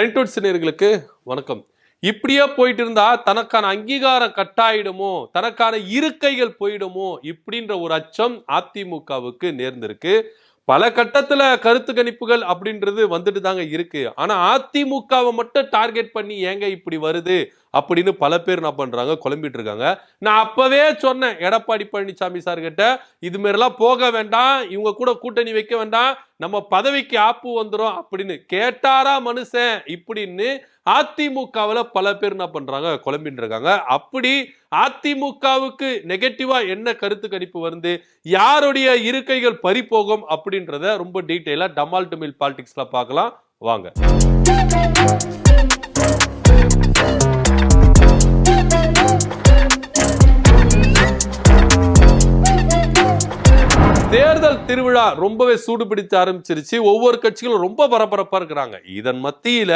ரெண்டோட் சினியர்களுக்கு வணக்கம். இப்படியே போயிட்டு இருந்தா தனக்கான அங்கீகாரம் கட்டாயிடுமோ, தனக்கான இருக்கைகள் போயிடுமோ இப்படின்ற ஒரு அச்சம் அதிமுகவுக்கு நேர்ந்திருக்கு. பல கட்டத்துல கருத்து கணிப்புகள் அப்படின்றது வந்துட்டு தாங்க இருக்கு. ஆனா அதிமுகவை மட்டும் டார்கெட் பண்ணி ஏங்க இப்படி வருது அப்படின்னு பல பேர் என்ன பண்றாங்க, குழம்பிட்டு இருக்காங்க. நான் அப்பவே சொன்னேன் எடப்பாடி பழனிசாமி சார் கிட்ட, இது மாதிரிலாம் போக வேண்டாம், இவங்க கூட கூட்டணி வைக்க வேண்டாம், நம்ம பதவிக்கு ஆப்பு வந்துரும் அப்படின்னு. கேட்டாரா மனுஷன் இப்படின்னு அதிமுகவுல பல பேர் என்ன பண்றாங்க, குழம்பிட்டு இருக்காங்க. அப்படி அதிமுகவுக்கு நெகட்டிவா என்ன கருத்து கணிப்பு வந்து யாருடைய இருக்கைகள் பறிபோகும் அப்படின்றத ரொம்ப டீடைலா டமால் டுமில் பாலிடிக்ஸ்ல பார்க்கலாம் வாங்க. தேர்தல் திருவிழா ரொம்பவே சூடு பிடித்து ஆரம்பிச்சிருச்சு. ஒவ்வொரு கட்சிகளும் ரொம்ப பரபரப்பா இருக்கிறாங்க. இதன் மத்தியில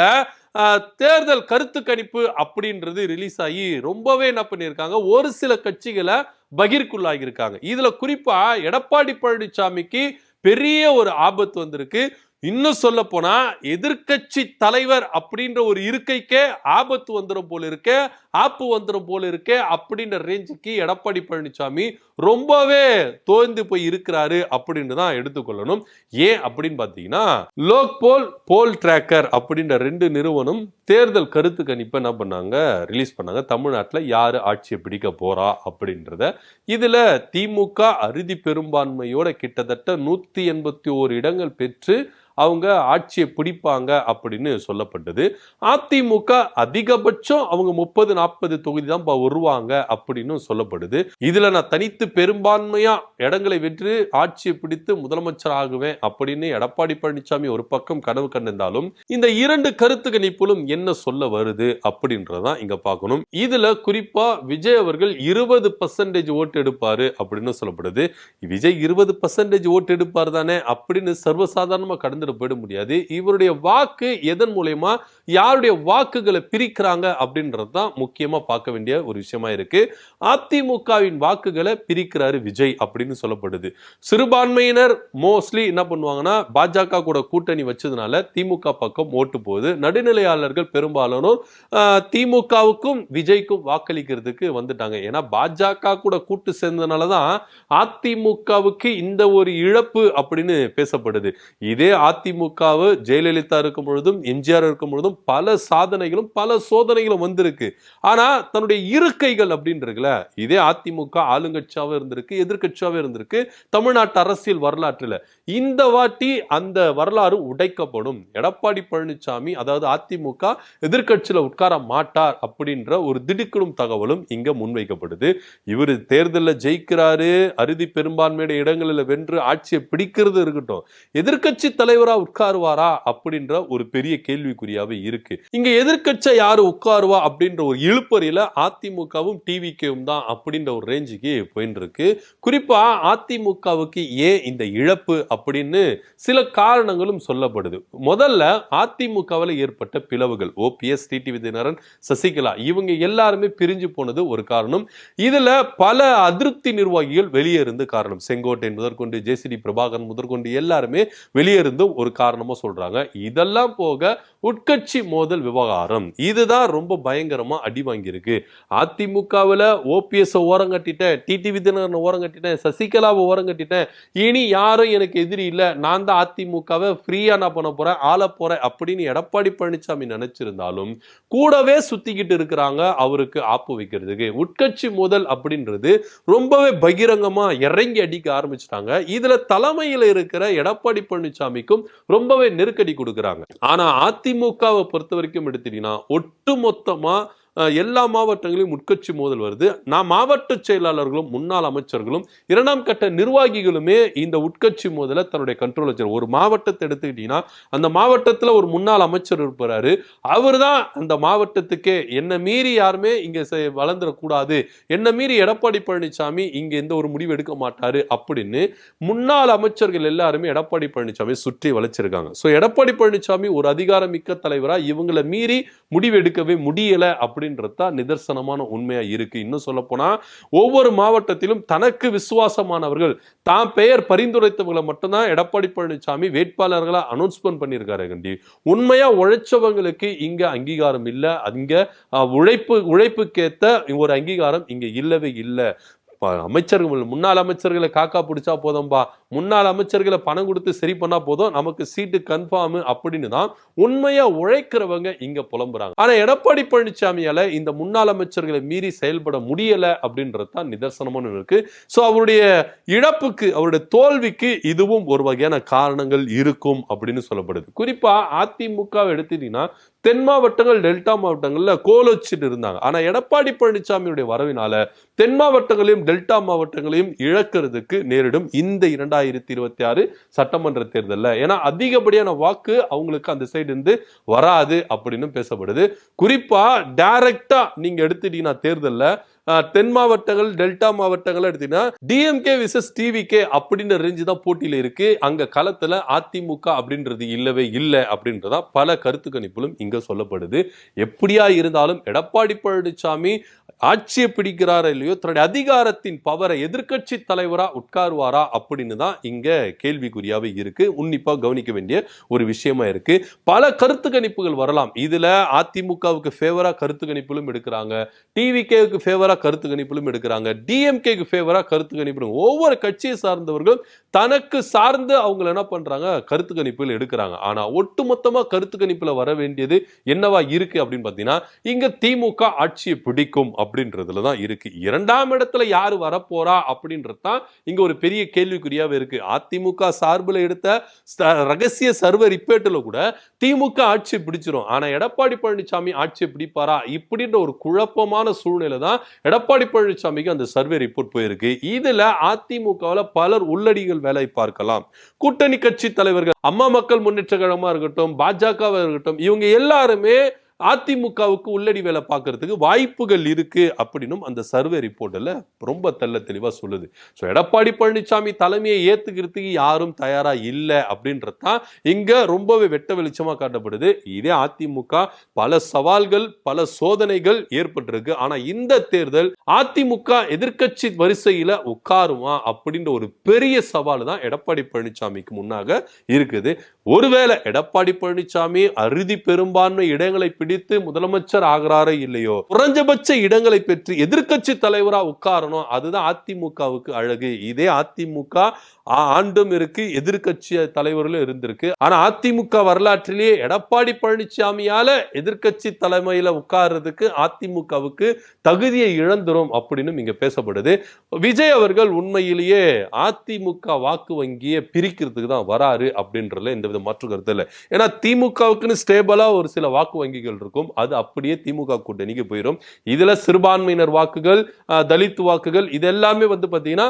தேர்தல் கருத்து கணிப்பு அப்படின்றது ரிலீஸ் ஆகி ரொம்பவே என்ன பண்ணியிருக்காங்க, ஒரு சில கட்சிகளை பகிர்க்குள்ளாகி இருக்காங்க. இதுல குறிப்பா எடப்பாடி பழனிசாமிக்கு பெரிய ஒரு ஆபத்து வந்திருக்கு. இன்னும் சொல்ல போனா எதிர்கட்சி தலைவர் அப்படின்ற ஒரு இருக்கைக்கே ஆபத்து வந்துடும் போல இருக்கே, ஆப்பு வந்துடும் போல இருக்கே அப்படின்ற ரேஞ்சுக்கு எடப்பாடி பழனிசாமி ரொம்பவே தோய்ந்து போய் இருக்கிறாரு அப்படின்னு தான் எடுத்துக்கொள்ளணும். ஏன் அப்படின்னு பாத்தீங்கன்னா, லோக்போல், போல் டிராக்கர் அப்படின்ற ரெண்டு நிறுவனம் தேர்தல் கருத்து கணிப்பை என்ன பண்ணாங்க, ரிலீஸ் பண்ணாங்க. தமிழ்நாட்டில் யாரு ஆட்சியை பிடிக்க போறா அப்படின்றத. இதுல திமுக அறுதி பெரும்பான்மையோட கிட்டத்தட்ட 181 இடங்கள் பெற்று அவங்க ஆட்சியை பிடிப்பாங்க அப்படின்னு சொல்லப்பட்டது. அதிமுக அதிகபட்சம் அவங்க 30-40 தொகுதி தான் வருவாங்க அப்படின்னு சொல்லப்படுது. இதுல நான் தனித்து பெரும்பான்மையா இடங்களை வென்று ஆட்சியை பிடித்து முதலமைச்சர் ஆகுவேன் அப்படின்னு எடப்பாடி பழனிசாமி ஒரு பக்கம் கனவு கண்டிருந்தாலும், இந்த இரண்டு கருத்து கணிப்புகளும் என்ன சொல்ல வருது அப்படின்றதான் இங்க பார்க்கணும். இதுல குறிப்பா விஜய் அவர்கள் 20% ஓட்டு எடுப்பாரு அப்படின்னு சொல்லப்படுது. விஜய் 20% ஓட்டு எடுப்பார் தானே அப்படின்னு சர்வசாதாரணமா கடந்து போயிட முடியாது. இவருடைய வாக்கு எதன் மூலமா யாருடைய வாக்குகளை பிரிக்கிறாங்க அப்படின்றதுதான் முக்கியமா பார்க்க வேண்டிய ஒரு விஷயமா இருக்கு. அதிமுகவின் வாக்குகளை பிரிக்கிறாரு விஜய் அப்படின்னு சொல்லப்படுது. சிறுபான்மையினர் மோஸ்ட்லி என்ன பண்ணுவாங்கன்னா, பாஜக கூட கூட்டணி வச்சதுனால திமுக பக்கம் ஓட்டு போகுது. நடுநிலையாளர்கள் பெரும்பாலானோர் திமுகவுக்கும் விஜய்க்கும் வாக்களிக்கிறதுக்கு வந்துட்டாங்க. ஏன்னா பாஜக கூட கூட்டு சேர்ந்ததுனாலதான் அதிமுகவுக்கு இந்த ஒரு இழப்பு அப்படின்னு பேசப்படுது. இதே அதிமுகவு ஜெயலலிதா இருக்கும் பொழுதும் எம்ஜிஆர் இருக்கும் பொழுதும் பல சாதனைகளும் பல சோதனைகளும் வந்திருக்கு. ஆனா தன்னுடைய இருக்கைகள் அப்படின்றதுல இதே அதிமுக ஆளுங்கட்சியாவே இருந்திருக்கு, எதிர்கட்சியாவே இருந்திருக்கு. தமிழ்நாட்டு அரசியல் வரலாற்றுல இந்த வாட்டி அந்த வரலாறு உடைக்கப்படும். எடப்பாடி பழனிசாமி அதாவது அதிமுக எதிர்கட்சியில உட்கார மாட்டார் அப்படின்ற ஒரு திடுக்கிடும் தகவலும் இங்க முன்வைக்கப்படுது. இவர் தேர்தலில் ஜெயிக்கிறாரு, அறுதி பெரும்பான்மையுடைய இடங்களில் வென்று ஆட்சியை பிடிக்கிறது இருக்கட்டும், எதிர்கட்சி தலைவரா உட்காருவாரா அப்படின்ற ஒரு பெரிய கேள்விக்குறியாவே இருக்கு. இங்க எதிர்க்கட்சி யாரு உட்காருவா அப்படின்ற ஒரு இழுப்பறியில அதிமுகவும் டிவிகேவும் தான் அப்படின்ற ஒரு ரேஞ்சுக்கு போயிட்டு இருக்கு. குறிப்பா அதிமுகவுக்கு ஏன் இந்த இழப்பு அப்படின்னு சில காரணங்களும் சொல்லப்படுது. முதல்ல அதிமுகவில் ஏற்பட்ட பிளவுகள், ஓபிஎஸ், டிடிவி தினகரன், சசிகலா இவங்க எல்லாருமே பிரிஞ்சு போனது ஒரு காரணம். இதுல பல அதிருப்தி நிர்வாகிகள் வெளியே இருந்து காரணம். செங்கோட்டையன் முதற்கொண்டு ஜேசிடி பிரபாகரன் முதற்கொண்டு எல்லாருமே வெளியே இருந்தும் ஒரு காரணமா சொல்றாங்க. இதெல்லாம் போக உட்கட்சி மோதல் விவகாரம் இதுதான் ரொம்ப பயங்கரமா அடி வாங்கியிருக்கு. அதிமுகவில் ஓபிஎஸ் ஓரம் கட்டிட்டேன், டிடிவி தினகரன் ஓரம் கட்டிட்டேன், சசிகலாவை ஓரம் கட்டிட்டேன், இனி யாரும் எனக்கு எதிரி இல்லை, நான் தான் அதிமுகவை ஃப்ரீயா நான் பண்ண போறேன், ஆள போறேன் அப்படின்னு எடப்பாடி பழனிசாமி நினைச்சிருந்தாலும் கூடவே சுத்திக்கிட்டு இருக்கிறாங்க அவருக்கு ஆப்பு வைக்கிறதுக்கு. உட்கட்சி மோதல் அப்படின்றது ரொம்பவே பகிரங்கமா இறங்கி அடிக்க ஆரம்பிச்சிட்டாங்க. இதுல தலைமையில் இருக்கிற எடப்பாடி பழனிசாமிக்கும் ரொம்பவே நெருக்கடி கொடுக்கிறாங்க. ஆனா அதிமுகவை பொறுத்த வரைக்கும் எடுத்தீங்கன்னா ஒட்டுமொத்தமா எல்லா மாவட்டங்களிலும் உட்கட்சி மோதல் வருது. நான் மாவட்ட செயலாளர்களும் முன்னாள் அமைச்சர்களும் இரண்டாம் கட்ட நிர்வாகிகளுமே இந்த உட்கட்சி மோதலை தன்னுடைய கண்ட்ரோல் வச்சார். ஒரு மாவட்டத்தை எடுத்துக்கிட்டீங்கன்னா அந்த மாவட்டத்தில் ஒரு முன்னாள் அமைச்சர் இருப்பாரு. அவர் தான் அந்த மாவட்டத்துக்கே என்ன மீறி யாருமே இங்க வளர்ந்துடக்கூடாது, என்ன மீறி எடப்பாடி பழனிசாமி இங்க எந்த ஒரு முடிவு எடுக்க மாட்டாரு அப்படின்னு முன்னாள் அமைச்சர்கள் எல்லாருமே எடப்பாடி பழனிசாமி சுற்றி வளைச்சிருக்காங்க. ஸோ எடப்பாடி பழனிசாமி ஒரு அதிகாரமிக்க தலைவரா இவங்களை மீறி முடிவு எடுக்கவே முடியல அப்படி அப்படின்றது தான் நிதர்சனமான உண்மையா இருக்கு. இன்னும் சொல்ல போனா ஒவ்வொரு மாவட்டத்திலும் தனக்கு விசுவாசமானவர்கள் தான் பெயர் பரிந்துரைத்தவர்களை மட்டும்தான் எடப்பாடி பழனிசாமி வேட்பாளர்களா அனௌன்ஸ்மெண்ட் பண்ணியிருக்காரு. கண்டி உண்மையா உழைச்சவங்களுக்கு இங்க அங்கீகாரம் இல்ல. அங்க உழைப்புக்கேத்த ஒரு அங்கீகாரம் இங்க இல்லவே இல்லை. அமைச்சர்கள் முன்னாள் அமைச்சர்களை காக்கா பிடிச்சா போதும்பா, முன்னாள் அமைச்சர்களை பணம் கொடுத்து சரி பண்ணா போதும், நமக்கு சீட்டு கன்ஃபார்ம் அப்படின்னு தான் உண்மையா உழைக்கிறவங்க இங்க புலம்புறாங்க. ஆனா எடப்பாடி பழனிசாமியால இந்த முன்னாள் அமைச்சர்களை மீறி செயல்பட முடியல அப்படின்றது தான் நிதர்சனமான இருக்கு. சோ அவருடைய இழப்புக்கு, அவருடைய தோல்விக்கு இதுவும் ஒரு வகையான காரணங்கள் இருக்கும் அப்படின்னு சொல்லப்படுது. குறிப்பா அதிமுக எடுத்துட்டீங்கன்னா தென் மாவட்டங்கள் டெல்டா மாவட்டங்கள்ல கோலோச்சிட்டு இருந்தாங்க. ஆனா எடப்பாடி பழனிசாமியுடைய வரவினால தென் மாவட்டங்களையும் டெல்டா மாவட்டங்களையும் இழக்கிறதுக்கு நேரிடும் இந்த 2026 சட்டமன்ற தேர்தல்ல. ஏன்னா அதிகப்படியான வாக்கு அவங்களுக்கு அந்த சைடு இருந்து வராது அப்படின்னு பேசப்படுது. குறிப்பா டைரக்டா நீங்க எடுத்துட்டீங்கன்னா தேர்தல்ல தென் மாவட்டங்கள் டெல்டா மாவட்டங்கள் எடுத்தீங்கன்னா டிஎம்கே விசஸ் டிவிகே அப்படின்ற ரேஞ்சு தான் போட்டியில இருக்கு. அங்க களத்துல அதிமுக அப்படின்றது இல்லவே இல்லை அப்படின்றதா பல கருத்து கணிப்புகளும் இங்க சொல்லப்படுது. எப்படியா இருந்தாலும் எடப்பாடி பழனிசாமி ஆட்சியை பிடிக்கிறாரா இல்லையோ தன்னுடைய அதிகாரத்தின் பவரை எதிர்கட்சி தலைவரா உட்காருவாரா அப்படின்னு தான் இங்க கேள்விக்குறியாவே இருக்கு. உன்னிப்பா கவனிக்க வேண்டிய ஒரு விஷயமா இருக்கு. பல கருத்து கணிப்புகள் வரலாம். இதுல அதிமுகவுக்கு ஃபேவரா கருத்து கணிப்புகளும் எடுக்கிறாங்க, டிவிகேவுக்கு ஃபேவரா கருத்து கணிப்பிலும் எடுக்கிறாங்க, டிஎம்கேக்கு ஃபேவரா கருத்து கணிப்பிலும். ஒவ்வொரு கட்சியை சார்ந்தவர்கள் தனக்கு சார்ந்து அவங்க என்ன பண்றாங்க, கருத்து கணிப்புகள் எடுக்கிறாங்க. ஆனா ஒட்டுமொத்தமா கருத்து கணிப்புல வர வேண்டியது என்னவா இருக்கு அப்படின்னு பாத்தீங்கன்னா இங்க திமுக ஆட்சியை பிடிக்கும் அப்படின்றதுல தான் இருக்கு. இரண்டாம் இடத்துல யாரு வரப்போறா அப்படின்றது தான் இங்க ஒரு பெரிய கேள்விக்குறியாவே இருக்கு. அதிமுக சார்பில் எடுத்த ரகசிய சர்வே ரிப்போர்ட்ல கூட திமுக ஆட்சி பிடிச்சிரும், ஆனா எடப்பாடி பழனிசாமி ஆட்சியை பிடிப்பாரா இப்படின்ற ஒரு குழப்பமான சூழ்நிலை தான் எடப்பாடி பழனிசாமிக்கு அந்த சர்வே ரிப்போர்ட் போயிருக்கு. இதுல அதிமுகவில் பலர் உள்ளடிகள் வேலை பார்க்கலாம். கூட்டணி கட்சி தலைவர்கள் அம்மா மக்கள் முன்னேற்ற கழகமா இருக்கட்டும், பாஜகவா இருக்கட்டும், இவங்க எல்லாருமே அதிமுகவுக்கு உள்ளடி வேலை பார்க்கறதுக்கு வாய்ப்புகள் இருக்கு அப்படின்னும் அந்த சர்வே ரிப்போர்ட்ல ரொம்ப தெள்ள தெளிவா சொல்லுது. ஸோ எடப்பாடி பழனிசாமி தலைமையை ஏத்துக்கிறதுக்கு யாரும் தயாரா இல்லை அப்படின்றதான் இங்க ரொம்பவே வெட்ட வெளிச்சமா காட்டப்படுது. இதே அதிமுக பல சவால்கள் பல சோதனைகள் ஏற்பட்டிருக்கு. ஆனா இந்த தேர்தல் அதிமுக எதிர்கட்சி வரிசையில உட்காருமா அப்படின்ற ஒரு பெரிய சவால் தான் எடப்பாடி பழனிசாமிக்கு முன்னாக இருக்குது. ஒருவேளை எடப்பாடி பழனிசாமி அறுதி பெரும்பான்மை இடங்களை பிடித்து முதலமைச்சர் ஆகிறாரோ இல்லையோ, குறைஞ்சபட்ச இடங்களை பெற்று எதிர்கட்சி தலைவரா உட்காரணும், அதுதான் அதிமுகவுக்கு அழகு. இதே அதிமுக ஆண்டும் இருக்கு, எதிர்கட்சி தலைவர்களும் இருந்திருக்கு. ஆனா அதிமுக வரலாற்றிலேயே எடப்பாடி பழனிசாமியால எதிர்கட்சி தலைமையில உட்கார்றதுக்கு அதிமுகவுக்கு தகுதியை இழந்துரும் அப்படின்னு இங்க பேசப்படுது. விஜய் அவர்கள் உண்மையிலேயே அதிமுக வாக்கு வங்கியை பிரிக்கிறதுக்கு தான் வராரு அப்படின்றதுல எந்தவித மாற்று கருத்து இல்லை. ஏன்னா திமுகவுக்குன்னு ஸ்டேபிளா ஒரு சில வாக்கு வங்கிகள் இருக்கும், அது அப்படியே திமுக கூட்டணிக்கு போயிடும். இதுல சிறுபான்மையினர் வாக்குகள், தலித் வாக்குகள், இது எல்லாமே பாத்தீங்கன்னா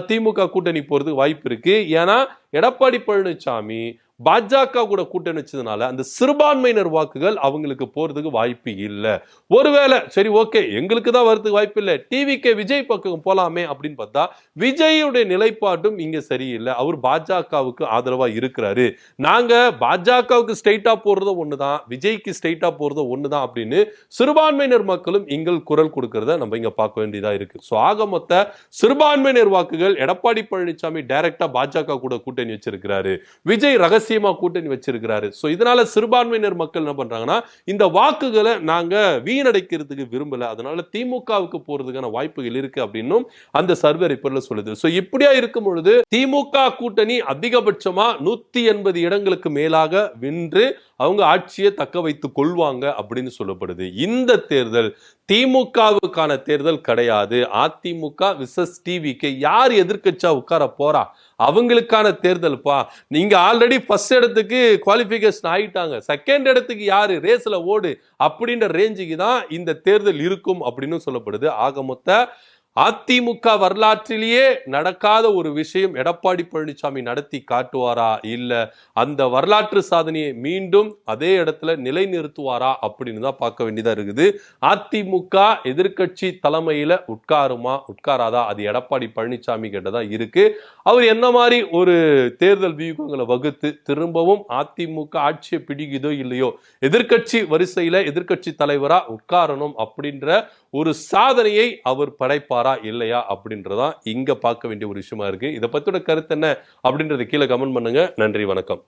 திமுக கூட்டணி போறதுக்கு வாய்ப்பு இருக்கு. ஏன்னா எடப்பாடி பழனிசாமி பாஜக கூட கூட்டணி வச்சதுனால அந்த சிறுபான்மையினர் வாக்குகள் அவங்களுக்கு போறதுக்கு வாய்ப்பு இல்லை. ஒருவேளை சரி ஓகே எங்களுக்கு தான் வரதுக்கு வாய்ப்பு இல்லை, டிவிகே விஜய் பக்கம் போலாமே அப்படின்னு பார்த்தா விஜயுடைய நிலைப்பாட்டும் இங்க சரியில்லை. அவர் பாஜகவுக்கு ஆதரவா இருக்கிறாரு. நாங்க பாஜகவுக்கு ஸ்ட்ரெயிட்டா போறதும் ஒண்ணுதான், விஜய்க்கு ஸ்ட்ரெயிட்டா போறதும் ஒண்ணுதான் அப்படின்னு சிறுபான்மையினர் மக்களும் இங்க குரல் கொடுக்கறத நம்ம இங்க பார்க்க வேண்டியதா இருக்கு. சோ ஆக மொத்த சிறுபான்மையினர் வாக்குகள் எடப்பாடி பழனிசாமி டைரக்டா பாஜக கூட கூட்டணி வச்சிருக்கிறாரு, விஜய் ரகசியமா கூட்டணி வச்சிருக்கிறாரு. சோ இதனால சிறுபான்மையினர் மக்கள் என்ன பண்றாங்கன்னா இந்த வாக்குகளை நாங்க வீணடைக்கிறதுக்கு விரும்பல, அதனால திமுகவுக்கு போறதுக்கான வாய்ப்புகள் இருக்கு அப்படின்னும் அந்த சர்வே ரிப்போர்ட்ல சொல்லுது. சோ இப்படியா இருக்கும் பொழுது திமுக கூட்டணி அதிகபட்சமா 180 இடங்களுக்கு மேலாக வென்று அவங்க ஆட்சியை தக்க வைத்துக் கொள்வாங்க அப்படின்னு சொல்லப்படுது. இந்த தேர்தல் திமுகவுக்கான தேர்தல் கிடையாது. அதிமுக விசஸ் டிவிக்கு யார் எதிர்க்கட்சியா உட்கார போறா அவங்களுக்கான தேர்தல் பா. நீங்க ஆல்ரெடி ஃபர்ஸ்ட் இடத்துக்கு குவாலிஃபிகேஷன் ஆயிட்டாங்க, செகண்ட் இடத்துக்கு யாரு ரேஸ்ல ஓடு அப்படின்ற ரேஞ்சுக்கு தான் இந்த தேர்தல் இருக்கும் அப்படின்னு சொல்லப்படுது. ஆக மொத்த அதிமுக வரலாற்றிலேயே நடக்காத ஒரு விஷயம் எடப்பாடி பழனிசாமி நடத்தி காட்டுவாரா, இல்ல அந்த வரலாற்று சாதனையை மீண்டும் அதே இடத்துல நிலைநிறுத்துவாரா அப்படின்னு தான் பார்க்க வேண்டியதா இருக்குது. அதிமுக எதிர்க்கட்சி தலைமையில உட்காருமா உட்காராதா, அது எடப்பாடி பழனிசாமி கிட்ட தான் இருக்கு. அவர் என்ன மாதிரி ஒரு தேர்தல் வியூகங்களை வகுத்து திரும்பவும் அதிமுக ஆட்சியை பிடிக்குதோ இல்லையோ, எதிர்க்கட்சி வரிசையில எதிர்க்கட்சி தலைவரா உட்காரணும் அப்படின்ற ஒரு சாதனையை அவர் படைப்பாரா இல்லையா அப்படின்றதா இங்க பார்க்க வேண்டிய ஒரு விஷயமா இருக்கு. இதை பத்தியோட கருத்து என்ன அப்படின்றத கீழே கமெண்ட் பண்ணுங்க. நன்றி, வணக்கம்.